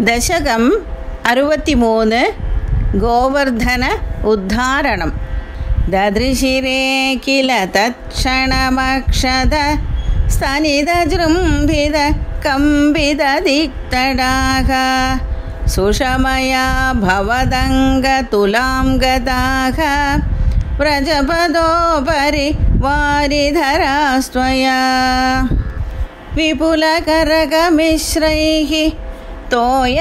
दशकं 63 गोवर्धन उद्धारणं ददृशिरे किल तत्क्षणमक्षद स्तनितजृम्भित कम्पितदिक्तडाः सुषमया भवदङ्गतुलां गताः व्रजपदोपरि वारिधरास्त्वया विपुलकरकमिश्रैः तोयधारानिपातैः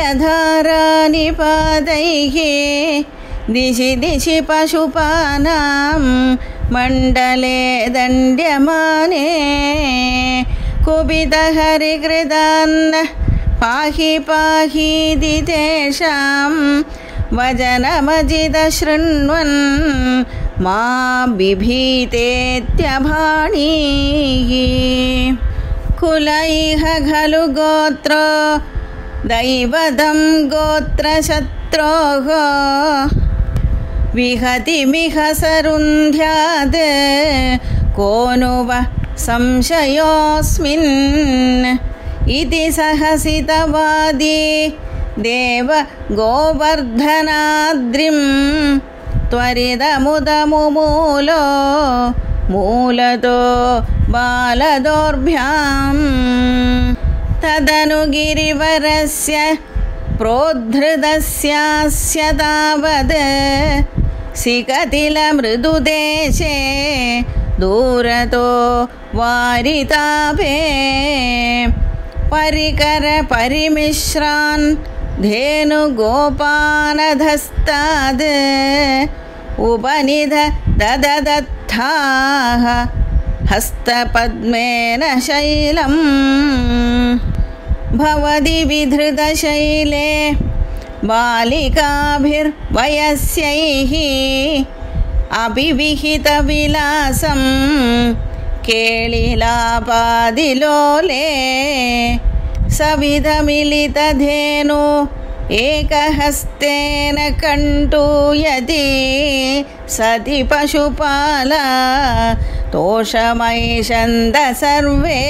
दिशि दिशि पशुपानां मण्डले दण्ड्यमाने कुपितहरिकृतान्न पाहि पाहीति तेषां वचनमजितशृण्वन् मा बिभीतेत्यभाणीः कुलैः खलु गोत्रो दैवतं गोत्रशत्रोः विहतिमिह सरुन्ध्यात् को नु वा संशयोऽस्मिन् इति सहसितवादी देव गोवर्धनाद्रिं त्वरितमुदमुमूलो मूलतो बालदोर्भ्यां तदनु गिरिवरस्य प्रोद्धृतस्यास्य तावद् सिकतिलमृदुदेशे दूरतो वारितापे परिकरपरिमिश्रान् धेनुगोपानधस्ताद् उपनिदधदत्थाः हस्तपद्मेन शैलम् भवति विधृतशैले बालिकाभिर्वयस्यैः अपि विहितविलासं केलिलापादिलोले सविधमिलितधेनु एकहस्तेन कण्टूयति सति पशुपाला तोषमैषन्द सर्वे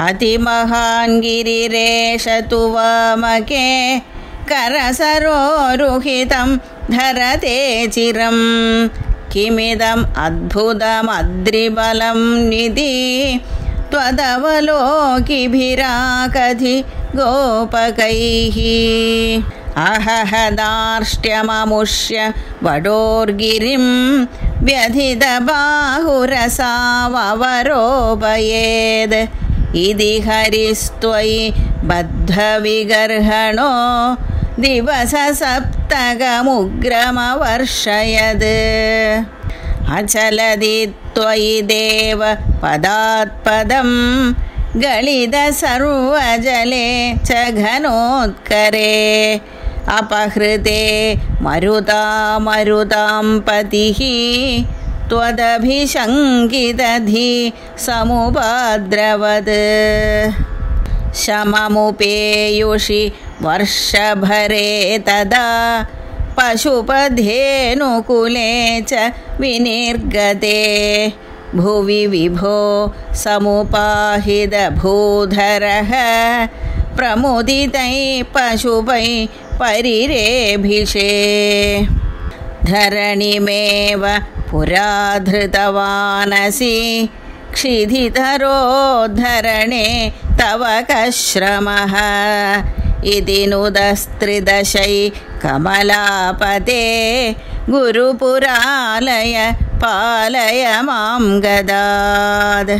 अतिमहान् गिरिरेष तु वामके करसरोरुहितं धरते चिरं किमिदम् अद्भुतमद्रिबलं निधि त्वदवलोकिभिराकधि गोपकैः अहहदार्ष्ट्यममुष्य वडोर्गिरिं व्यथितबाहुरसावरोपयेद् इति हरिस्त्वयि बद्धविगर्हणो दिवससप्तकमुग्रमवर्षयद् अचलदि त्वयि देव पदात्पदं गलितसर्वजले च घनोत्करे अपहृते मरुतां पतिः त्वदभिशङ्कितधि समुपाद्रवत् शममुपेयुषि वर्षभरे तदा पशुपधेनुकुले च विनिर्गते भुवि विभो समुपाहितभूधरः प्रमुदितैः पशुपैः परिरेभिषे धरणिमेव पुरा धृतवानसि क्षिधितरोद्धरणे तव कश्रमः इति नुदस्त्रिदशै कमलापते गुरुपुरालय पालय मां गदात्।